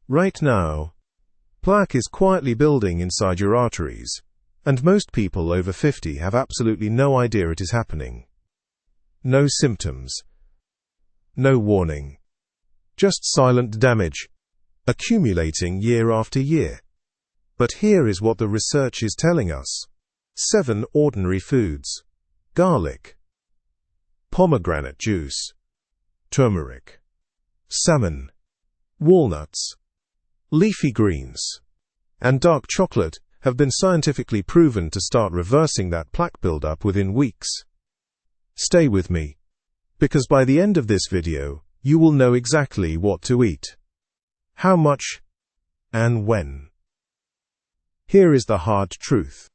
Right now, plaque is quietly building inside your arteries, and most people over 50 have absolutely no idea it is happening. No symptoms. No warning. Just silent damage, accumulating year after year. But here is what the research is telling us. 7 ordinary foods. Garlic, pomegranate juice, turmeric, salmon, walnuts, leafy greens, and dark chocolate have been scientifically proven to start reversing that plaque buildup within weeks. Stay with me, because by the end of this video, you will know exactly what to eat, how much, and when. Here is the hard truth.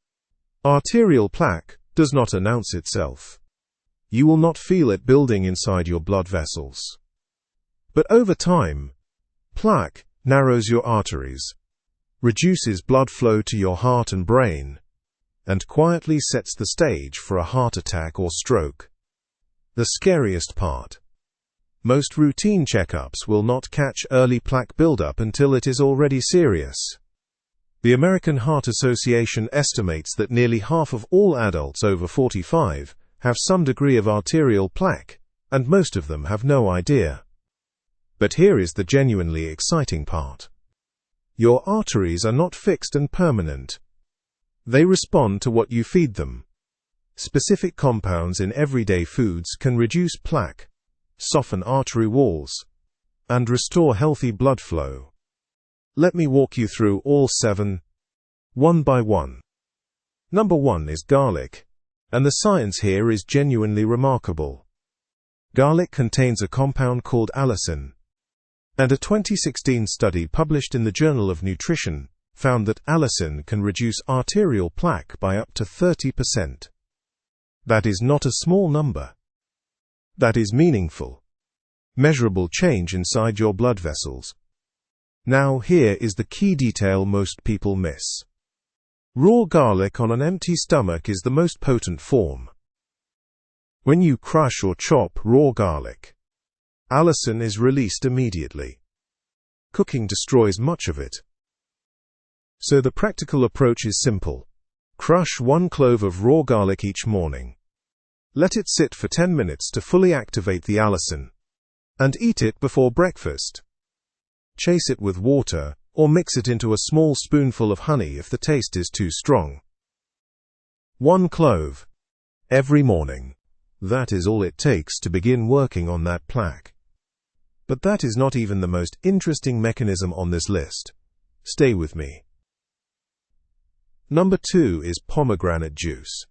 Arterial plaque does not announce itself. You will not feel it building inside your blood vessels. But over time, plaque narrows your arteries, reduces blood flow to your heart and brain, and quietly sets the stage for a heart attack or stroke. The scariest part. Most routine checkups will not catch early plaque buildup until it is already serious. The American Heart Association estimates that nearly half of all adults over 45 have some degree of arterial plaque, and most of them have no idea. But here is the genuinely exciting part. Your arteries are not fixed and permanent. They respond to what you feed them. Specific compounds in everyday foods can reduce plaque, soften artery walls, and restore healthy blood flow. Let me walk you through all 7, one by one. Number 1 is garlic, and the science here is genuinely remarkable. Garlic contains a compound called allicin, and a 2016 study published in the Journal of Nutrition found that allicin can reduce arterial plaque by up to 30%. That is not a small number. That is meaningful, measurable change inside your blood vessels. Now here is the key detail most people miss. Raw garlic on an empty stomach is the most potent form. When you crush or chop raw garlic, allicin is released immediately. Cooking destroys much of it. So the practical approach is simple. Crush 1 clove of raw garlic each morning. Let it sit for 10 minutes to fully activate the allicin, and eat it before breakfast. Chase it with water, or mix it into a small spoonful of honey if the taste is too strong. 1 clove. Every morning. That is all it takes to begin working on that plaque. But that is not even the most interesting mechanism on this list. Stay with me. Number 2 is pomegranate juice,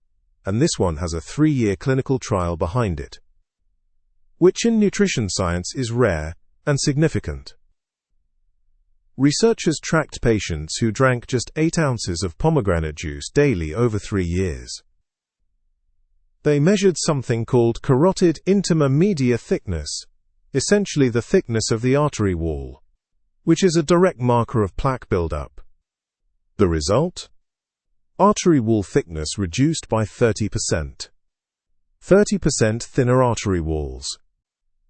and this one has a 3-year clinical trial behind it, which in nutrition science is rare and significant. Researchers tracked patients who drank just 8 ounces of pomegranate juice daily over 3 years. They measured something called carotid intima-media thickness, essentially the thickness of the artery wall, which is a direct marker of plaque buildup. The result? Artery wall thickness reduced by 30%. 30% thinner artery walls.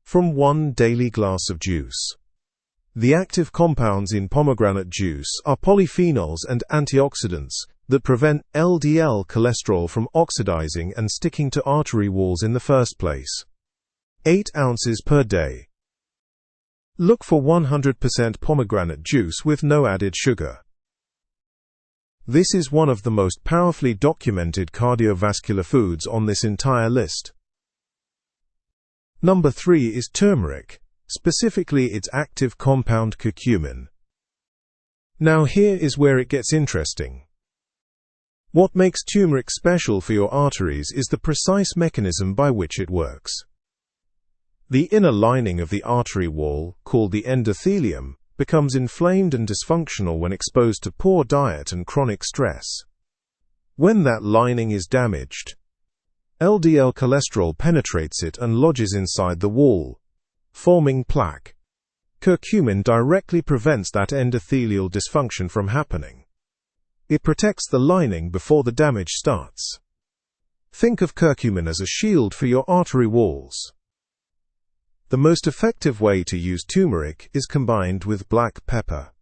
From 1 daily glass of juice. The active compounds in pomegranate juice are polyphenols and antioxidants that prevent LDL cholesterol from oxidizing and sticking to artery walls in the first place. 8 ounces per day. Look for 100% pomegranate juice with no added sugar. This is one of the most powerfully documented cardiovascular foods on this entire list. Number 3 is turmeric, specifically its active compound curcumin. Now here is where it gets interesting. What makes turmeric special for your arteries is the precise mechanism by which it works. The inner lining of the artery wall, called the endothelium, becomes inflamed and dysfunctional when exposed to poor diet and chronic stress. When that lining is damaged, LDL cholesterol penetrates it and lodges inside the wall, forming plaque. Curcumin directly prevents that endothelial dysfunction from happening. It protects the lining before the damage starts. Think of curcumin as a shield for your artery walls. The most effective way to use turmeric is combined with black pepper,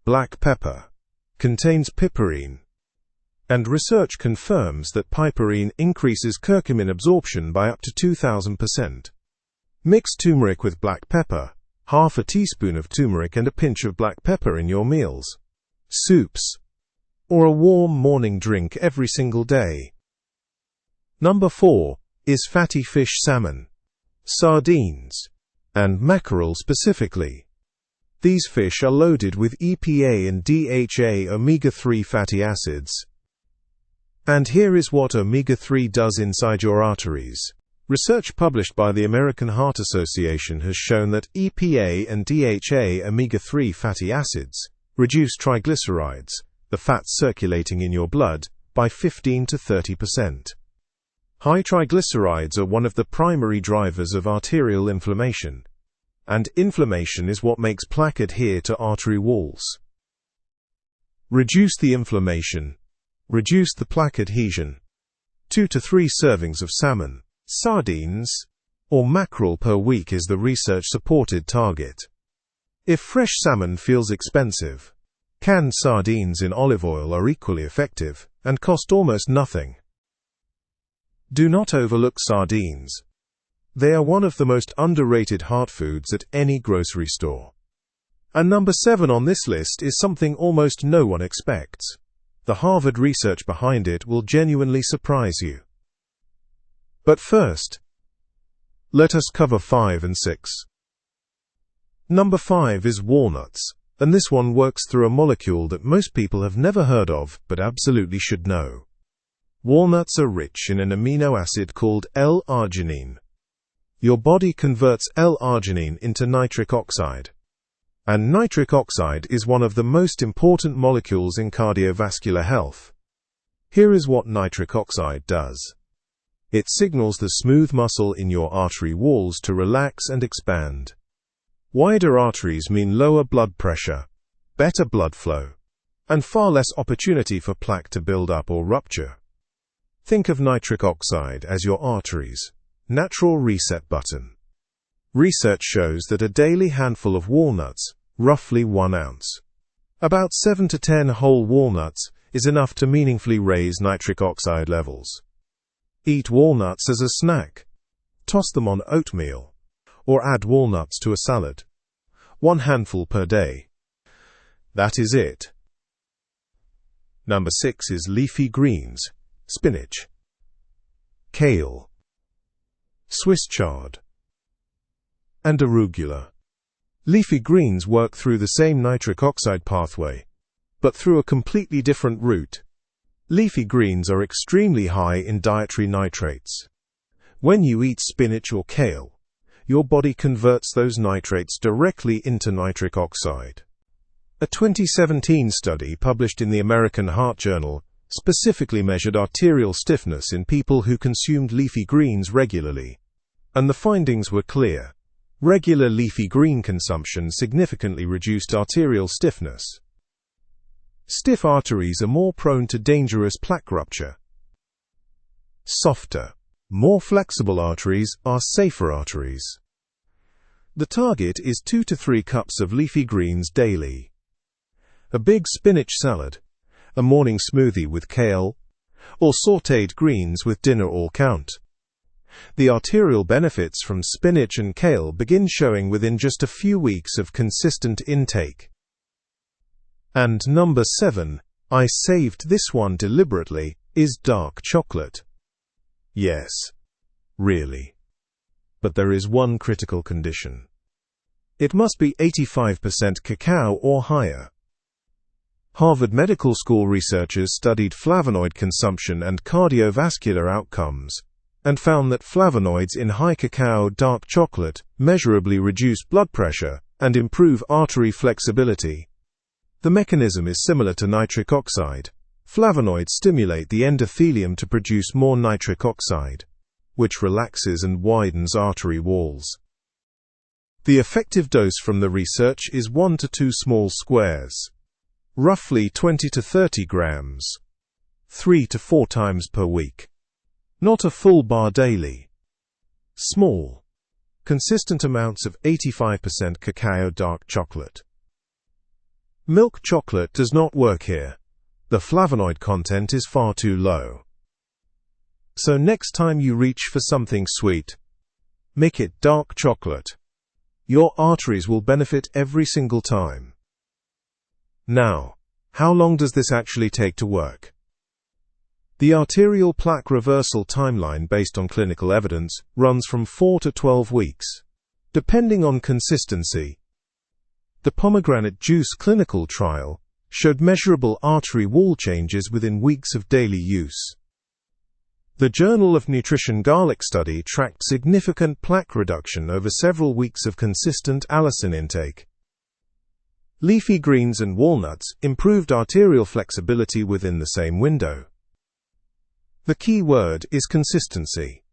Black pepper contains piperine, and research confirms that piperine increases curcumin absorption by up to 2000%. Mix turmeric with black pepper, half a teaspoon of turmeric and a pinch of black pepper in your meals, soups, or a warm morning drink every single day. Number 4 is fatty fish salmon, sardines, and mackerel specifically. These fish are loaded with EPA and DHA omega-3 fatty acids. And here is what omega-3 does inside your arteries. Research published by the American Heart Association has shown that EPA and DHA omega-3 fatty acids reduce triglycerides, the fats circulating in your blood, by 15 to 30%. High triglycerides are one of the primary drivers of arterial inflammation, and inflammation is what makes plaque adhere to artery walls. Reduce the inflammation. Reduce the plaque adhesion. 2 to 3 servings of salmon, sardines, or mackerel per week is the research-supported target. If fresh salmon feels expensive, canned sardines in olive oil are equally effective and cost almost nothing. Do not overlook sardines. They are one of the most underrated heart foods at any grocery store. And number 7 on this list is something almost no one expects. The Harvard research behind it will genuinely surprise you. But first, let us cover 5 and 6. Number 5 is walnuts, and this one works through a molecule that most people have never heard of but absolutely should know. Walnuts are rich in an amino acid called L-arginine. Your body converts L-arginine into nitric oxide. And nitric oxide is one of the most important molecules in cardiovascular health. Here is what nitric oxide does. It signals the smooth muscle in your artery walls to relax and expand. Wider arteries mean lower blood pressure, better blood flow, and far less opportunity for plaque to build up or rupture. Think of nitric oxide as your arteries' natural reset button. Research shows that a daily handful of walnuts, roughly 1 ounce, about 7 to 10 whole walnuts, is enough to meaningfully raise nitric oxide levels. Eat walnuts as a snack. Toss them on oatmeal, or add walnuts to a salad. 1 handful per day. That is it. Number 6 is leafy greens, spinach, kale, Swiss chard, and arugula. Leafy greens work through the same nitric oxide pathway, but through a completely different route. Leafy greens are extremely high in dietary nitrates. When you eat spinach or kale, your body converts those nitrates directly into nitric oxide. A 2017 study published in the American Heart Journal specifically measured arterial stiffness in people who consumed leafy greens regularly. And the findings were clear. Regular leafy green consumption significantly reduced arterial stiffness. Stiff arteries are more prone to dangerous plaque rupture. Softer, more flexible arteries are safer arteries. The target is 2 to 3 cups of leafy greens daily. A big spinach salad, a morning smoothie with kale, or sautéed greens with dinner all count. The arterial benefits from spinach and kale begin showing within just a few weeks of consistent intake. And number 7, I saved this one deliberately, is dark chocolate. Yes, really. But there is one critical condition. It must be 85% cacao or higher. Harvard Medical School researchers studied flavonoid consumption and cardiovascular outcomes, and found that flavonoids in high cacao dark chocolate measurably reduce blood pressure and improve artery flexibility. The mechanism is similar to nitric oxide. Flavonoids stimulate the endothelium to produce more nitric oxide, which relaxes and widens artery walls. The effective dose from the research is 1 to 2 small squares, roughly 20 to 30 grams, 3 to 4 times per week. Not a full bar daily. Small, consistent amounts of 85% cacao dark chocolate. Milk chocolate does not work here. The flavonoid content is far too low. So next time you reach for something sweet, make it dark chocolate. Your arteries will benefit every single time. Now, how long does this actually take to work? The arterial plaque reversal timeline based on clinical evidence runs from 4 to 12 weeks, depending on consistency. The Pomegranate Juice Clinical Trial showed measurable artery wall changes within weeks of daily use. The Journal of Nutrition garlic study tracked significant plaque reduction over several weeks of consistent allicin intake. Leafy greens and walnuts improved arterial flexibility within the same window. The key word is consistency.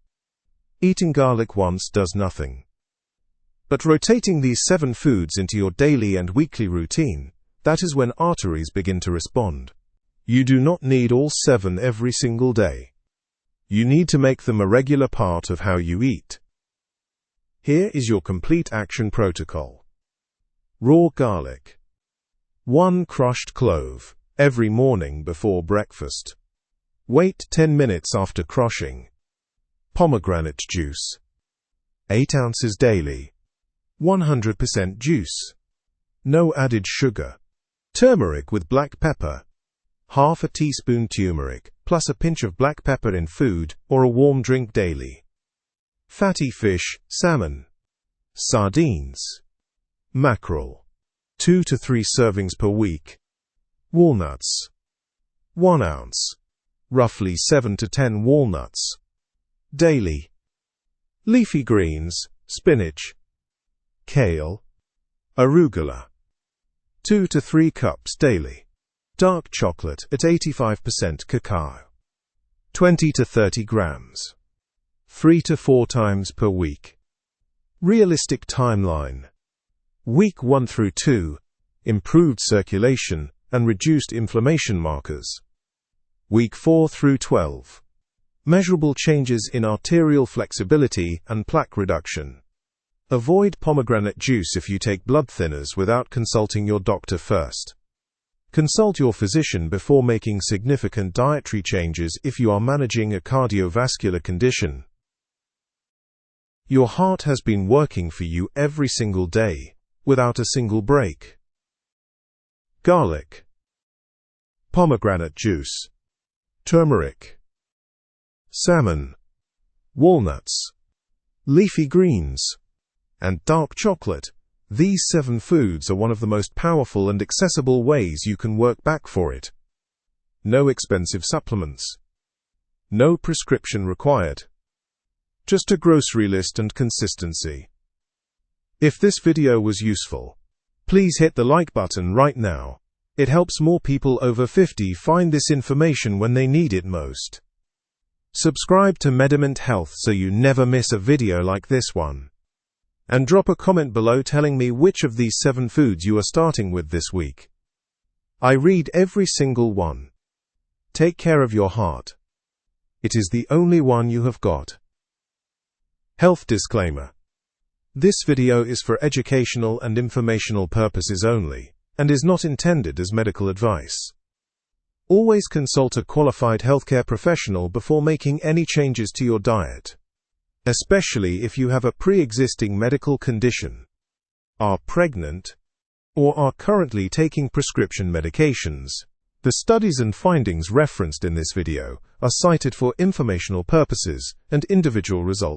Eating garlic once does nothing. But rotating these 7 foods into your daily and weekly routine, that is when arteries begin to respond. You do not need all 7 every single day. You need to make them a regular part of how you eat. Here is your complete action protocol. Raw garlic. 1 crushed clove, every morning before breakfast. Wait 10 minutes after crushing. Pomegranate juice. 8 ounces daily. 100% juice. No added sugar. Turmeric with black pepper. Half a teaspoon turmeric, plus a pinch of black pepper in food or a warm drink daily. Fatty fish, salmon. Sardines. Mackerel. 2 to 3 servings per week. Walnuts. 1 ounce. Roughly 7 to 10 walnuts. Daily. Leafy greens, spinach. Kale. Arugula. 2 to 3 cups daily. Dark chocolate at 85% cacao. 20 to 30 grams. 3 to 4 times per week. Realistic timeline. Week 1 through 2, improved circulation and reduced inflammation markers. Week 4 through 12, measurable changes in arterial flexibility and plaque reduction. Avoid pomegranate juice if you take blood thinners without consulting your doctor first. Consult your physician before making significant dietary changes if you are managing a cardiovascular condition. Your heart has been working for you every single day, without a single break. Garlic. Pomegranate juice. Turmeric. Salmon. Walnuts. Leafy greens. And dark chocolate. These 7 foods are one of the most powerful and accessible ways you can work back for it. No expensive supplements. No prescription required. Just a grocery list and consistency. If this video was useful, please hit the like button right now. It helps more people over 50 find this information when they need it most. Subscribe to Medimint Health so you never miss a video like this one. And drop a comment below telling me which of these 7 foods you are starting with this week. I read every single one. Take care of your heart. It is the only one you have got. Health disclaimer. This video is for educational and informational purposes only, and is not intended as medical advice. Always consult a qualified healthcare professional before making any changes to your diet, especially if you have a pre-existing medical condition, are pregnant, or are currently taking prescription medications. The studies and findings referenced in this video are cited for informational purposes, and individual results